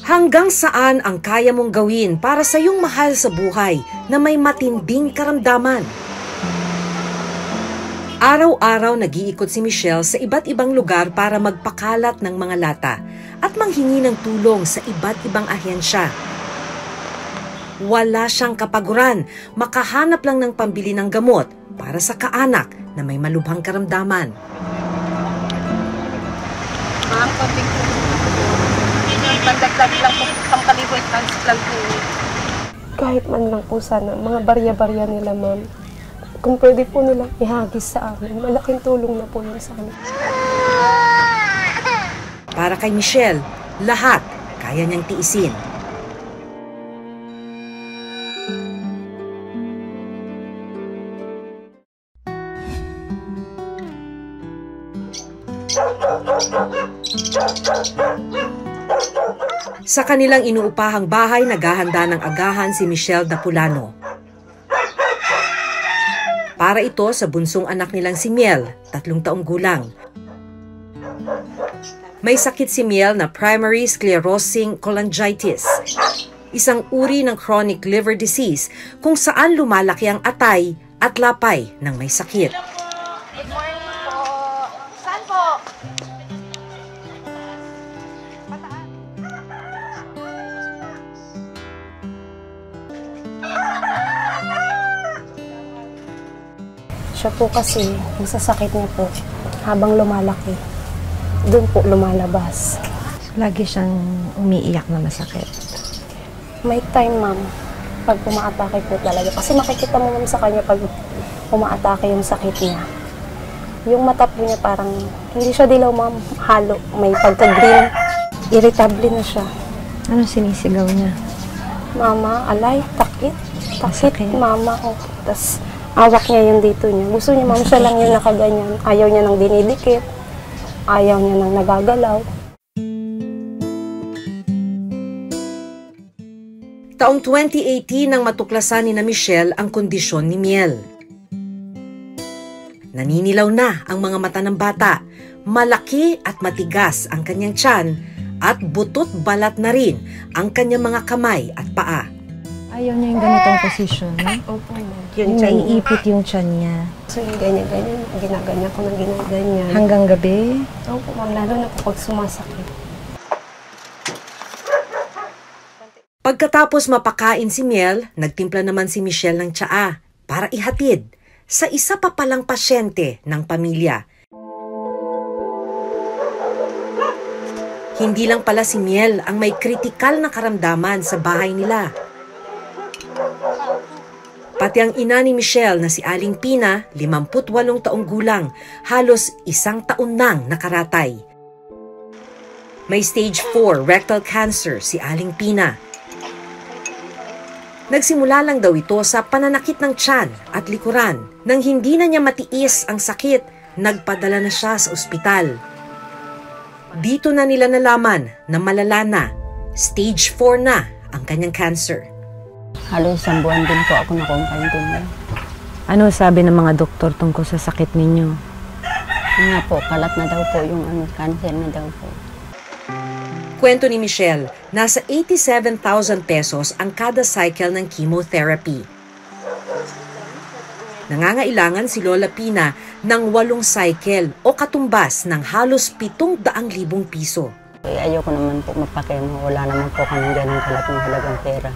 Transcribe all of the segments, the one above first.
Hanggang saan ang kaya mong gawin para sa iyong mahal sa buhay na may matinding karamdaman? Araw-araw nag-iikot si Michelle sa iba't ibang lugar para magpakalat ng mga lata at manghingi ng tulong sa iba't ibang ahensya. Wala siyang kapaguran, makahanap lang ng pambili ng gamot para sa kaanak na may malubhang karamdaman. Kahit man lang po sana, mga barya-barya nila, ma'am. Kung pwede po nilang ihagis sa amin, malaking tulong na po yun sa amin. Para kay Michelle, lahat kaya niyang tiisin. Sa kanilang inuupahang bahay, naghahanda ng agahan si Michelle Dapulano. Para ito sa bunsong anak nilang si Miel, 3 taong gulang. May sakit si Miel na primary sclerosing cholangitis, isang uri ng chronic liver disease kung saan lumalaki ang atay at lapay ng may sakit. Good morning po. Saan po? Siya po kasi, yung sasakit niya po, habang lumalaki, doon po lumalabas. Lagi siyang umiiyak na masakit. May time, ma'am, pag umaatake po talaga. Kasi makikita mo, ma'am, sa kanya pag umaatake yung sakit niya. Yung mata po niya parang, hindi siya dilaw, ma'am, halo. May pagka-green. Irritable na siya. Anong sinisigaw niya? Mama, alay, takit. Takit, mama. Oh. Tapos, awak niya yung dito niya. Gusto niya, ma'am, siya lang yung nakaganyan. Ayaw niya nang dinidikit. Ayaw niya nang nagagalaw. Taong 2018 nang matuklasan ni na Michelle ang kondisyon ni Miel. Naninilaw na ang mga mata ng bata, malaki at matigas ang kanyang tiyan at butot balat na rin ang kanyang mga kamay at paa. Ayaw niya yung ganitong posisyon, no? Opo, ma'am. Yung naiipit yung tiyan niya. So, yung ganyan-ganyan, ginaganyan ko ng ginaganyan. Hanggang gabi? Opo, ma'am, lalo na kapag sumasakit. Pagkatapos mapakain si Miel, nagtimpla naman si Michelle ng tsaa para ihatid sa isa pa palang pasyente ng pamilya. Hindi lang pala si Miel ang may kritikal na karamdaman sa bahay nila. Pati ang ina ni Michelle na si Aling Pina, 58 taong gulang, halos 1 taon nang nakaratay. May stage 4 rectal cancer si Aling Pina. Nagsimula lang daw ito sa pananakit ng tiyan at likuran. Nang hindi na niya matiis ang sakit, nagpadala na siya sa ospital. Dito na nila nalaman na malala na, stage 4 na ang kanyang cancer. Halos 1 buwan din po ako na-confine din. Ano sabi ng mga doktor tungkol sa sakit ninyo? Nga po, kalat na daw po yung cancer na daw po. Kwento ni Michelle, nasa 87,000 pesos ang kada cycle ng chemotherapy. Nangangailangan si Lola Pina ng 8 cycle o katumbas ng halos 700,000 piso. Ayoko naman po magpakemo. Wala naman po kami ganun kalaking halagang pera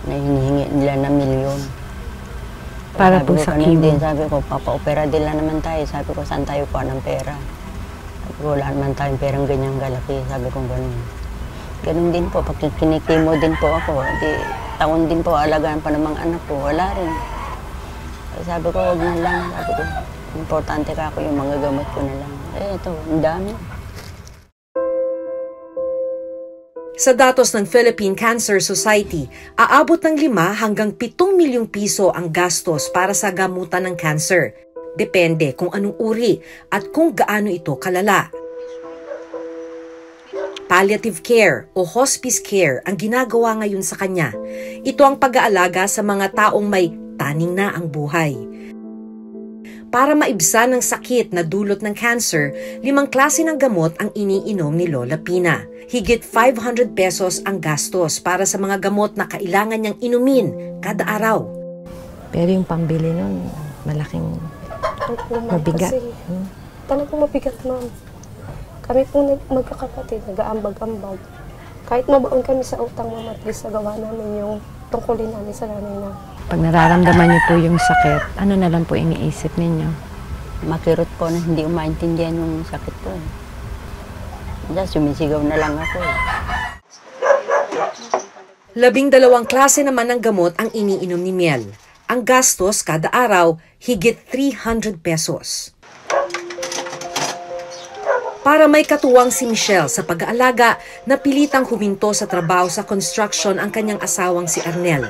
na hinihingi nila na milyon. Para po sa chemo? Sabi ko, papa-opera din lang naman tayo. Sabi ko, saan tayo po ng pera? Sabi ko, wala naman tayong perang ganyang galaki. Sabi ko, ganun. Ganun din po, pag kinikimo din po ako, taon din po, alagaan pa ng mga anak ko, wala rin. Sabi ko, huwag na lang. Sabi ko, importante ka ako, yung mga gamot ko na lang. Ito, ang dami. Sa datos ng Philippine Cancer Society, aabot ng 5 hanggang 7 milyong piso ang gastos para sa gamutan ng cancer. Depende kung anong uri at kung gaano ito kalala. Palliative care o hospice care ang ginagawa ngayon sa kanya. Ito ang pag-aalaga sa mga taong may taning na ang buhay. Para maibsan ng sakit na dulot ng cancer, 5 klase ng gamot ang iniinom ni Lola Pina. Higit 500 pesos ang gastos para sa mga gamot na kailangan niyang inumin kada araw. Pero yung pambili nun, malaking mabigat. Talagang mabigat, ma'am. Kami po magkakapatid, nag-aambag-ambag. Kahit mabaon kami sa utang, ma'am, at least nagawa namin yung tungkulin namin sa nanay na. Pag nararamdaman niyo po yung sakit, ano na lang po iniisip ninyo? Makirot po na hindi umaintindihan yung sakit ko. Just sumisigaw na lang ako. 12 klase naman ng gamot ang iniinom ni Miel. Ang gastos kada araw, higit 300 pesos. Para may katuwang si Michelle sa pag-aalaga, napilitang huminto sa trabaho sa construction ang kanyang asawang si Arnel.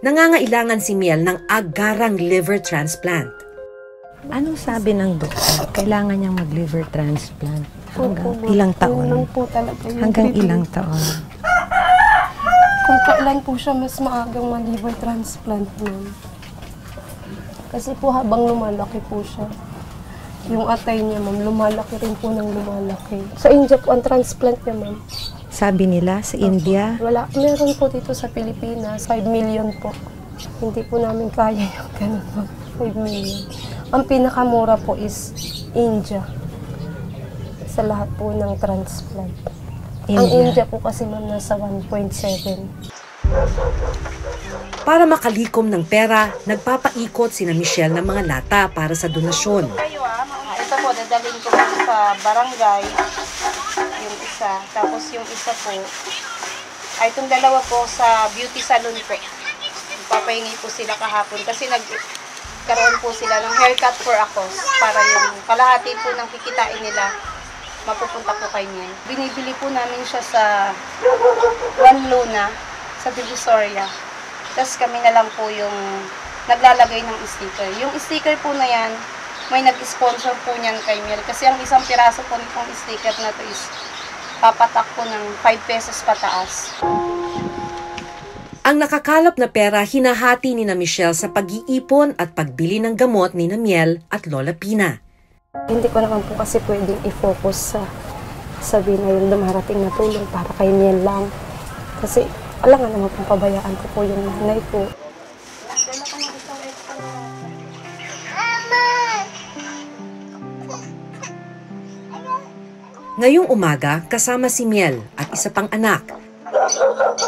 Nangangailangan si Miel ng agarang liver transplant. Anong sabi ng doktor? Kailangan niyang mag-liver transplant. Hanggang ilang taon? Hanggang ilang taon? Kung kailan po siya mas maagang ma-liver transplant, ma'am. Kasi po habang lumalaki po siya, yung atay niya, ma'am, lumalaki rin po ng lumalaki. Sa India po ang transplant niya, ma'am. Sabi nila sa India? Wala. Meron po dito sa Pilipinas, 5 million po. Hindi po namin kaya yung ganun, ma'am. 5 million. Ang pinakamura po is India. Sa lahat po ng transplant. Ang India po kasi, ma'am, nasa 1.7. Para makalikom ng pera, nagpapaikot sina Michelle ng mga lata para sa donasyon. Ito po, dadalhin ko po sa barangay. Yung isa. Tapos yung isa po, ay itong dalawa po sa beauty salon po. Papahingi po sila kahapon kasi nagkaroon po sila ng haircut for a cause para yung kalahati po ng kikitain nila mapupunta po kay Miel. Binibili po namin siya sa One Luna sa Divisoria. Tapos kami na lang po yung naglalagay ng sticker. Yung sticker po na yan, may nag-sponsor po niyan kay Miel. Kasi ang isang piraso po nitong sticker na to is papatak po ng 5 pesos pataas. Ang nakakalap na pera hinahati ni na Michelle sa pag-iipon at pagbili ng gamot ni na Miel at Lola Pina. Hindi ko naman po kasi pwedeng i-focus sa sabihin na yung dumarating na tulong para kay Miel lang. Kasi alam nga naman kung pabayaan ko po yung nanay ko. Ngayong umaga, kasama si Miel at isa pang anak.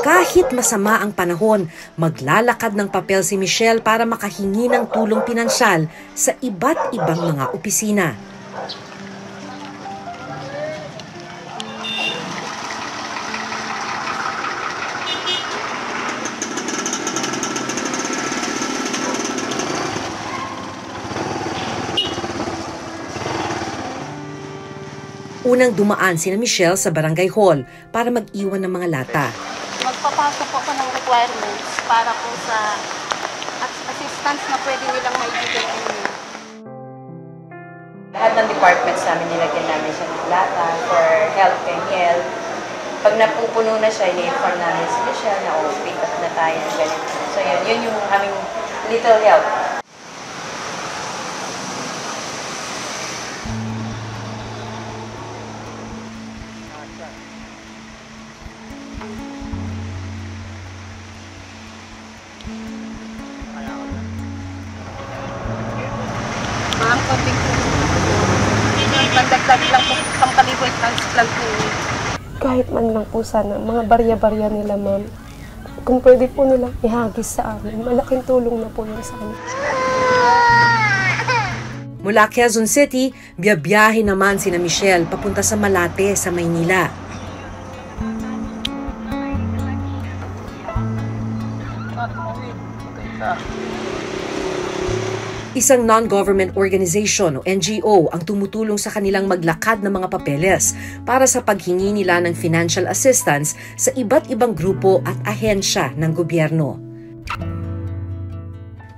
Kahit masama ang panahon, maglalakad ng papel si Michelle para makahingi ng tulong pinansyal sa iba't ibang mga opisina. Unang dumaan sina Michelle sa barangay hall para mag-iwan ng mga lata. Magpapasok po ako ng requirements para po sa assistance na pwede nilang maibigay ninyo. Lahat ng departments namin nilagyan namin siya ng lata for help kay Miel. Pag napupuno na siya, ini-inform namin si Michelle na pick up na tayo ng ganito. So yun yung aming little help. Ang topic po. Pandagdag lang po ang liver transplant po. Kahit man lang po sana, mga barya-barya nila, ma'am. Kung pwede po nilang ihagis sa amin, malaking tulong na po yun sa amin. Mula Quezon City, biyabiyahe naman sina Michelle papunta sa Malate sa Maynila. Isang non-government organization o NGO ang tumutulong sa kanilang maglakad ng mga papeles para sa paghingi nila ng financial assistance sa iba't ibang grupo at ahensya ng gobyerno.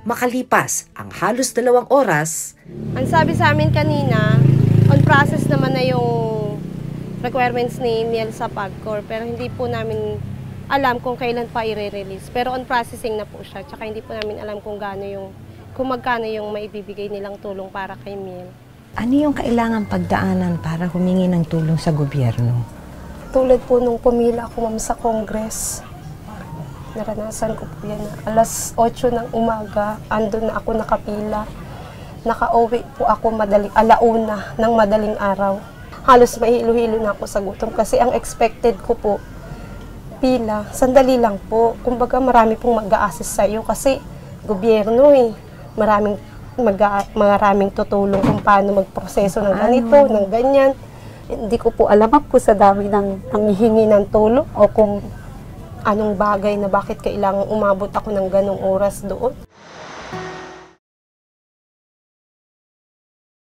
Makalipas ang halos 2 oras, Ang sabi sa amin kanina, on process naman na yung requirements ni Miel sa PAGCOR, pero hindi po namin alam kung kailan pa i-release. Pero on processing na po siya. Tsaka hindi po namin alam kung magkano yung maibibigay nilang tulong para kay Miel. Ano yung kailangan pagdaanan para humingi ng tulong sa gobyerno? Tulad po nung pumila ako, ma'am, sa Congress. Naranasan ko po yan. Alas 8 ng umaga, andun na ako nakapila. Nakauwi po ako alauna ng madaling araw. Halos mahilo-hilo na ako sa gutom kasi ang expected ko po, pila, sandali lang po. Kumbaga marami pong mag-a-assist sa iyo kasi gobyerno maraming tutulong kung paano magproseso ng ganito, ng ganyan. Hindi ko po alam po sa dami ng nanghihingi ng tulong o kung anong bagay na bakit kailangan umabot ako ng ganong oras doon.